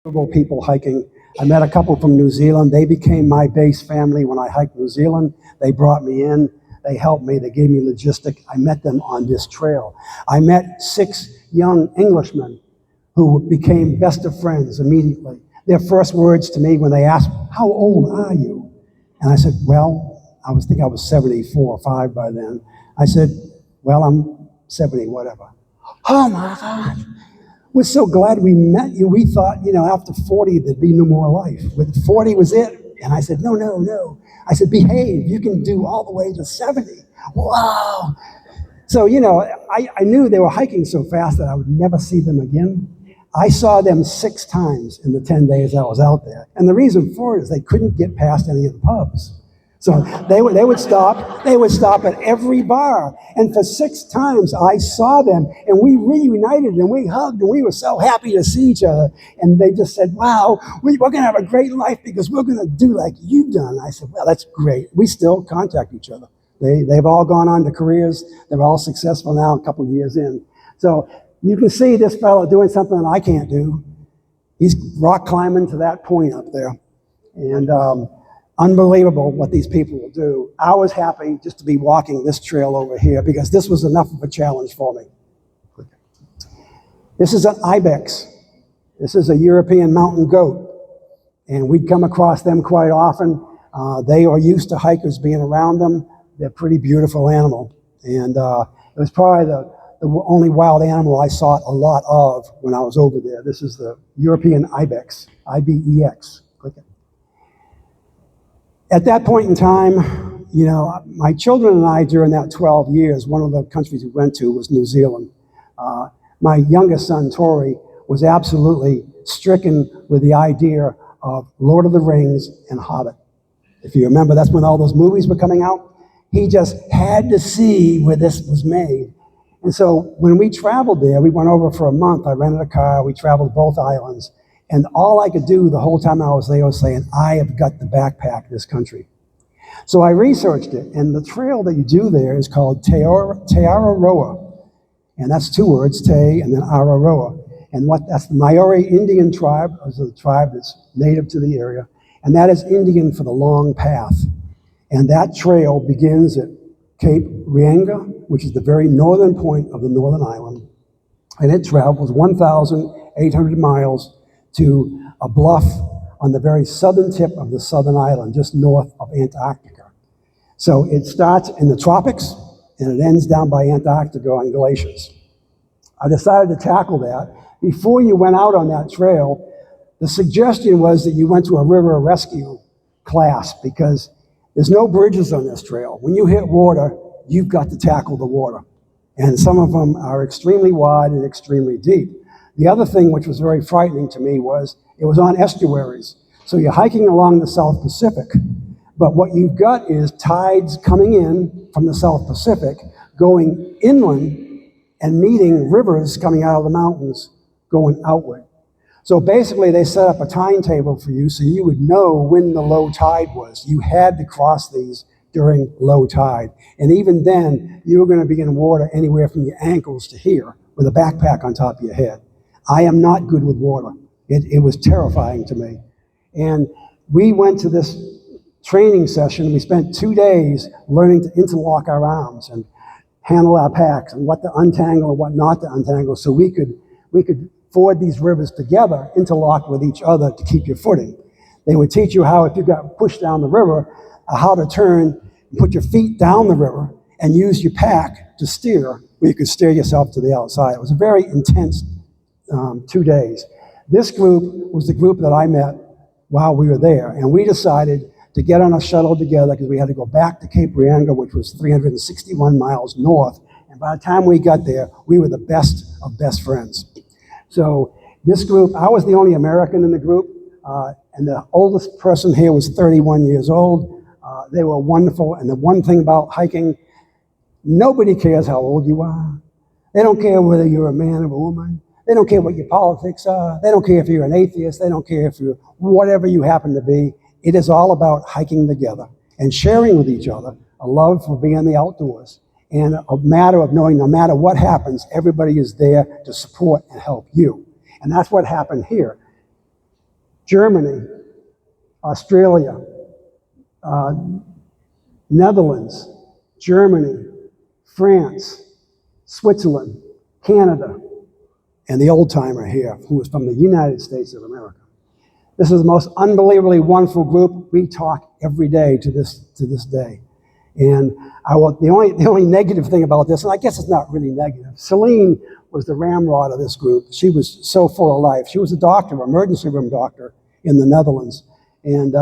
People hiking. I met a couple from New Zealand. They became my base family when I hiked New Zealand. They brought me in. They helped me. They gave me logistic. I met them on this trail. I met 6 young Englishmen who became best of friends immediately. Their first words to me when they asked, "How old are you?" And I said, "Well," I was 74 or 5 by then. I said, "Well, I'm 70, whatever." "Oh my God. We're so glad we met you. We thought, after 40, there'd be no more life. But 40 was it." And I said, "No, no, no." I said, "Behave. You can do all the way to 70. Wow." So, I knew they were hiking so fast that I would never see them again. I saw them 6 times in the 10 days I was out there. And the reason for it is they couldn't get past any of the pubs. So they would stop at every bar. And for 6 times I saw them, and we reunited and we hugged and we were so happy to see each other. And they just said, "Wow, we're going to have a great life because we're going to do like you've done." I said, "Well, that's great." We still contact each other. They've all gone on to careers. They're all successful now, a couple years in. So you can see this fellow doing something that I can't do. He's rock climbing to that point up there. And unbelievable what these people will do. I was happy just to be walking this trail over here because this was enough of a challenge for me. This is an ibex. This is a European mountain goat. And we'd come across them quite often. They are used to hikers being around them. They're a pretty beautiful animal. And it was probably the only wild animal I saw a lot of when I was over there. This is the European ibex, IBEX. Click it. At that point in time, my children and I, during that 12 years, one of the countries we went to was New Zealand. My youngest son, Tori, was absolutely stricken with the idea of Lord of the Rings and Hobbit. If you remember, that's when all those movies were coming out. He just had to see where this was made. And so when we traveled there, we went over for a month. I rented a car. We traveled both islands. And all I could do the whole time I was there was saying, "I have got to backpack this country." So I researched it, and the trail that you do there is called Te Araroa. And that's 2 words, Te and then Araroa. And that's the Maori Indian tribe, is the tribe that's native to the area. And that is Indian for the long path. And that trail begins at Cape Reinga, which is the very northern point of the northern island. And it travels 1,800 miles to a bluff on the very southern tip of the southern island, just north of Antarctica. So it starts in the tropics, and it ends down by Antarctica on glaciers. I decided to tackle that. Before you went out on that trail, the suggestion was that you went to a river rescue class because there's no bridges on this trail. When you hit water, you've got to tackle the water. And some of them are extremely wide and extremely deep. The other thing which was very frightening to me was it was on estuaries. So you're hiking along the South Pacific, but what you've got is tides coming in from the South Pacific, going inland and meeting rivers coming out of the mountains, going outward. So basically they set up a timetable for you so you would know when the low tide was. You had to cross these during low tide. And even then, you were going to be in water anywhere from your ankles to here with a backpack on top of your head. I am not good with water. It was terrifying to me. And we went to this training session. We spent 2 days learning to interlock our arms and handle our packs and what to untangle and what not to untangle so we could ford these rivers together, interlocked with each other to keep your footing. They would teach you how, if you got pushed down the river, how to turn and put your feet down the river and use your pack to steer, where you could steer yourself to the outside. It was a very intense 2 days. This group was the group that I met while we were there, and we decided to get on a shuttle together because we had to go back to Cape Reinga, which was 361 miles north, and by the time we got there, we were the best of best friends. So this group, I was the only American in the group, and the oldest person here was 31 years old. They were wonderful, and the one thing about hiking, nobody cares how old you are. They don't care whether you're a man or a woman. They don't care what your politics are. They don't care if you're an atheist. They don't care if you're whatever you happen to be. It is all about hiking together and sharing with each other a love for being in the outdoors and a matter of knowing no matter what happens, everybody is there to support and help you. And that's what happened here. Germany, Australia, Netherlands, Germany, France, Switzerland, Canada, and the old-timer here, who was from the United States of America. This is the most unbelievably wonderful group. We talk every day to this day. And the only negative thing about this, and I guess it's not really negative, Celine was the ramrod of this group. She was so full of life. She was a doctor, emergency room doctor in the Netherlands. And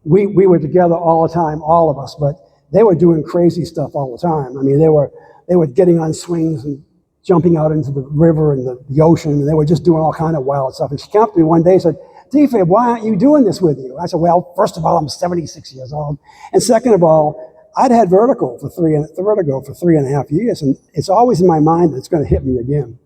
we were together all the time, all of us, but they were doing crazy stuff all the time. I mean, they were getting on swings and jumping out into the river and the ocean, and they were just doing all kind of wild stuff. And she came up to me one day and said, "Defib, why aren't you doing this with you?" I said, "Well, first of all, I'm 76 years old. And second of all, I'd had vertigo for 3.5 years, and it's always in my mind that it's going to hit me again.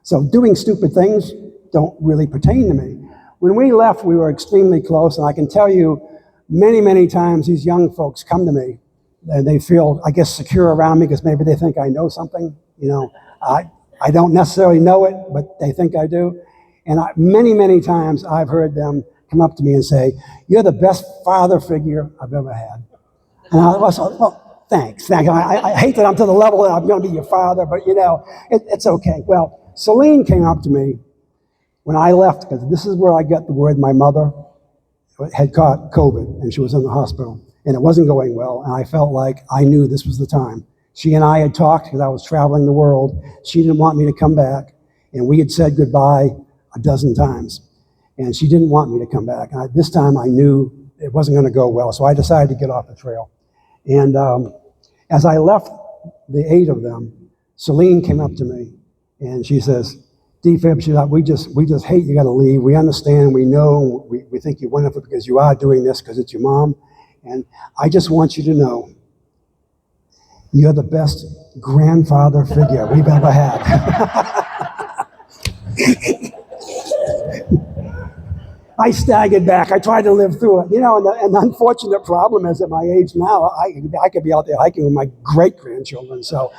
So doing stupid things don't really pertain to me." When we left, we were extremely close, and I can tell you many, many times these young folks come to me, and they feel, I guess, secure around me because maybe they think I know something. You know, I don't necessarily know it, but they think I do. And many, many times I've heard them come up to me and say, "You're the best father figure I've ever had." And I was like, "Well, thanks. I hate that I'm to the level that I'm going to be your father, but it's okay." Well, Celine came up to me when I left, because this is where I got the word my mother had caught COVID, and she was in the hospital, and it wasn't going well, and I felt like I knew this was the time. She and I had talked because I was traveling the world. She didn't want me to come back, and we had said goodbye a dozen times, and she didn't want me to come back. And this time I knew it wasn't going to go well, so I decided to get off the trail. And as I left the 8 of them, Celine came up to me, and she says, "Defib," she thought, we just hate you got to leave. We understand, we know, we think you're wonderful because you are doing this because it's your mom. And I just want you to know, you're the best grandfather figure we've ever had." I staggered back. I tried to live through it. And the unfortunate problem is at my age now, I could be out there hiking with my great-grandchildren. So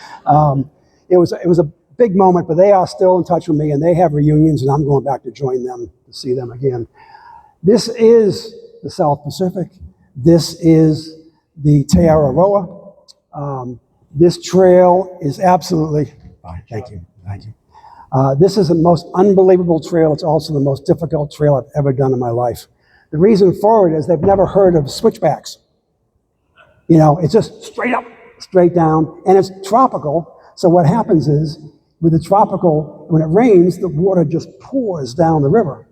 it was a big moment, but they are still in touch with me, and they have reunions, and I'm going back to join them to see them again. This is the South Pacific. This is the Te Araroa. This trail is absolutely, thank you. This is the most unbelievable trail. It's also the most difficult trail I've ever done in my life. The reason for it is they've never heard of switchbacks. It's just straight up, straight down, and it's tropical. So what happens is, with the tropical, when it rains, the water just pours down the river.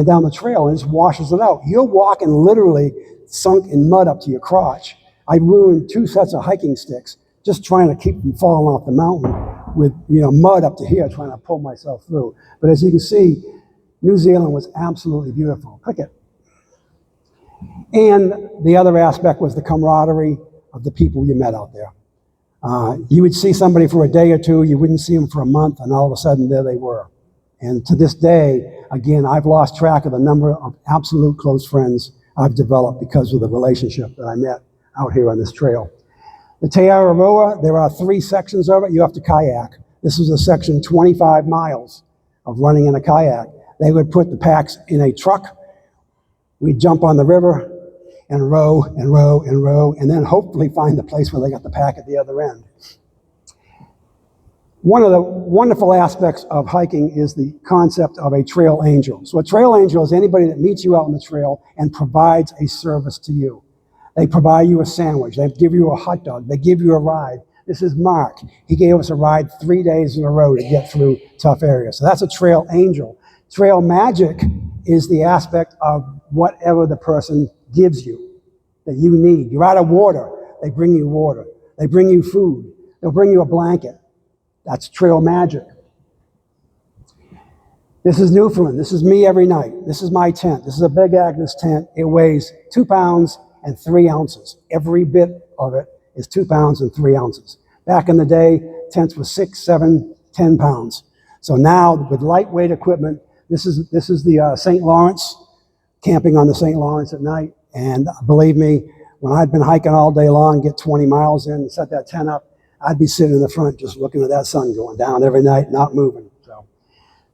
Down the trail, and just washes it out. You're walking literally sunk in mud up to your crotch. I ruined 2 sets of hiking sticks just trying to keep from falling off the mountain with mud up to here, trying to pull myself through. But as you can see, New Zealand was absolutely beautiful. Click it. And the other aspect was the camaraderie of the people you met out there. You would see somebody for a day or two, you wouldn't see them for a month, and all of a sudden there they were. And to this day, again, I've lost track of the number of absolute close friends I've developed because of the relationship that I met out here on this trail. The Te Araroa, there are 3 sections of it. You have to kayak. This is a section 25 miles of running in a kayak. They would put the packs in a truck. We'd jump on the river and row and row and row, and then hopefully find the place where they got the pack at the other end. One of the wonderful aspects of hiking is the concept of a trail angel. So a trail angel is anybody that meets you out on the trail and provides a service to you. They provide you a sandwich. They give you a hot dog. They give you a ride. This is Mark. He gave us a ride 3 days in a row to get through tough areas. So that's a trail angel. Trail magic is the aspect of whatever the person gives you that you need. You're out of water. They bring you water. They bring you food. They'll bring you a blanket. That's trail magic. This is Newfoundland. This is me every night. This is my tent. This is a Big Agnes tent. It weighs 2 pounds and 3 ounces. Every bit of it is 2 pounds and 3 ounces. Back in the day, tents were 6, 7, 10 pounds. So now, with lightweight equipment, this is the St. Lawrence, camping on the St. Lawrence at night. And believe me, when I'd been hiking all day long, get 20 miles in, and set that tent up, I'd be sitting in the front just looking at that sun going down every night, not moving. So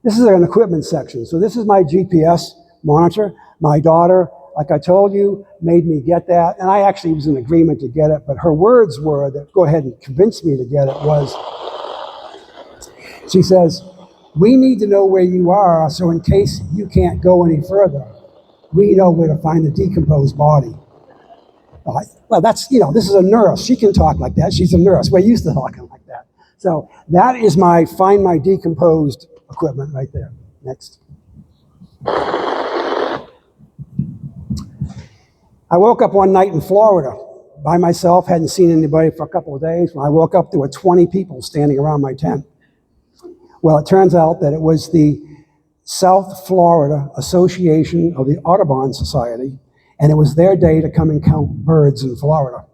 this is an equipment section. So this is my GPS monitor. My daughter, like I told you, made me get that, and I actually was in agreement to get it, but her words were that go ahead and convince me to get it was, she says, we need to know where you are so in case you can't go any further, we know where to find a decomposed body. Well, that's, this is a nurse. She can talk like that. She's a nurse. We're used to talking like that. So that is my find my decomposed equipment right there. Next. I woke up one night in Florida by myself, hadn't seen anybody for a couple of days. When I woke up, there were 20 people standing around my tent. Well, it turns out that it was the South Florida Association of the Audubon Society, and it was their day to come and count birds in Florida.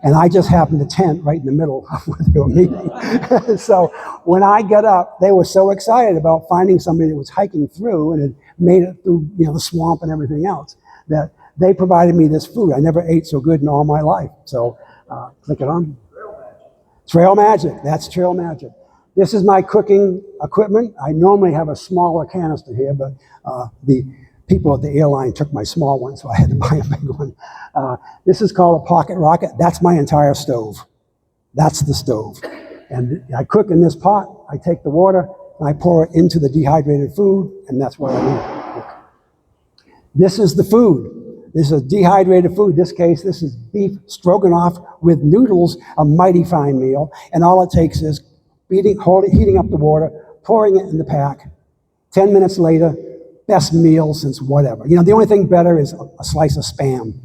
And I just happened to tent right in the middle of where they were meeting. So when I got up, they were so excited about finding somebody that was hiking through and had made it through the swamp and everything else that they provided me this food. I never ate so good in all my life. So click it on. Trail Magic. That's Trail Magic. This is my cooking equipment. I normally have a smaller canister here, but the people at the airline took my small one, so I had to buy a big one. This is called a pocket rocket. That's my entire stove. That's the stove. And I cook in this pot. I take the water, and I pour it into the dehydrated food, and that's what I eat. This is the food. This is a dehydrated food. In this case, this is beef stroganoff with noodles, a mighty fine meal. And all it takes is heating up the water, pouring it in the pack. 10 minutes later, best meal since whatever. The only thing better is a slice of Spam.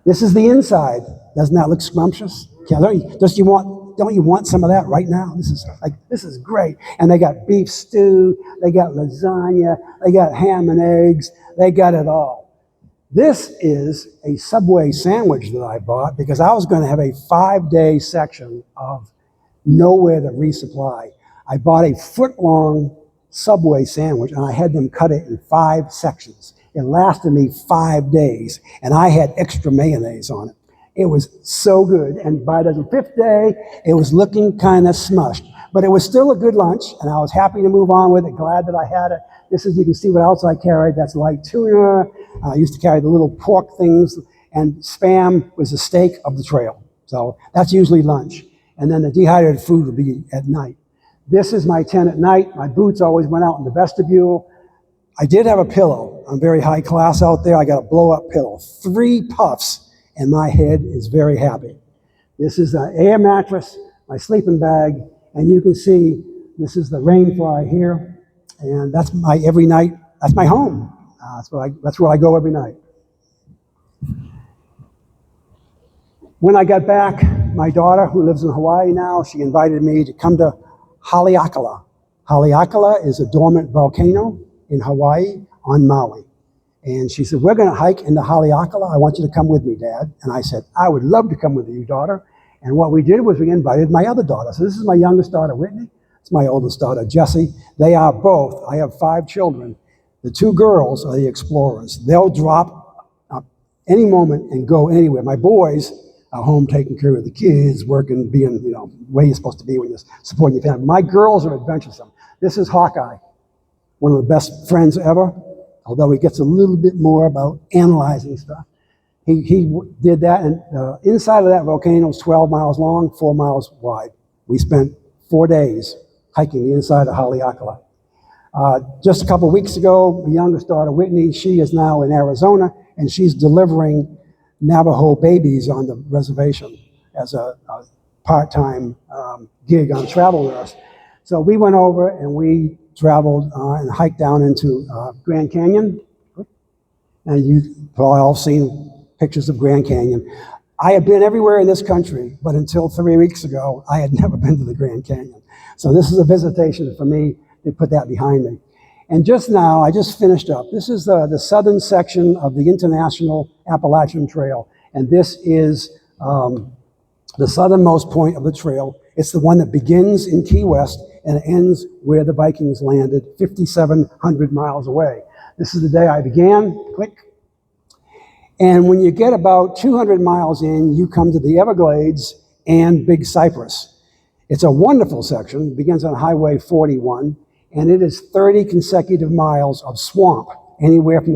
This is the inside. Doesn't that look scrumptious? Don't you want some of that right now? This is great. And they got beef stew, they got lasagna, they got ham and eggs, they got it all. This is a Subway sandwich that I bought because I was going to have a 5-day section of nowhere to resupply. I bought a foot-long Subway sandwich, and I had them cut it in 5 sections. It lasted me 5 days, and I had extra mayonnaise on it. It was so good, and by the 5th day, it was looking kind of smushed. But it was still a good lunch, and I was happy to move on with it, glad that I had it. You can see what else I carried. That's light tuna. I used to carry the little pork things, and Spam was the steak of the trail. So that's usually lunch. And then the dehydrated food would be at night. This is my tent at night. My boots always went out in the vestibule. I did have a pillow. I'm very high class out there. I got a blow-up pillow. 3 puffs, and my head is very happy. This is an air mattress, my sleeping bag, and you can see this is the rainfly here. And that's my every night, that's my home. That's where I go every night. When I got back, my daughter, who lives in Hawaii now, she invited me to come to Haleakala. Haleakala is a dormant volcano in Hawaii on Maui. And she said, we're going to hike into Haleakala. I want you to come with me, Dad. And I said, I would love to come with you, daughter. And what we did was we invited my other daughter. So this is my youngest daughter, Whitney. It's my oldest daughter, Jessie. They are both. I have 5 children. The 2 girls are the explorers. They'll drop up any moment and go anywhere. My boys are home taking care of the kids, working, being, where you're supposed to be when you're supporting your family. My girls are adventuresome. This is Hawkeye, one of the best friends ever, although he gets a little bit more about analyzing stuff. He did that, and the inside of that volcano is 12 miles long, 4 miles wide. We spent 4 days hiking the inside of Haleakala. Just a couple of weeks ago, my youngest daughter, Whitney, she is now in Arizona, and she's delivering Navajo babies on the reservation as a part-time gig on Travel Nurse. So we went over and we traveled and hiked down into Grand Canyon. And you've probably all seen pictures of Grand Canyon. I have been everywhere in this country, but until 3 weeks ago, I had never been to the Grand Canyon. So this is a visitation for me to put that behind me. And just now, I just finished up. This is the southern section of the International Appalachian Trail. And this is the southernmost point of the trail. It's the one that begins in Key West and ends where the Vikings landed, 5,700 miles away. This is the day I began. Click. And when you get about 200 miles in, you come to the Everglades and Big Cypress. It's a wonderful section. It begins on Highway 41, and it is 30 consecutive miles of swamp, anywhere from the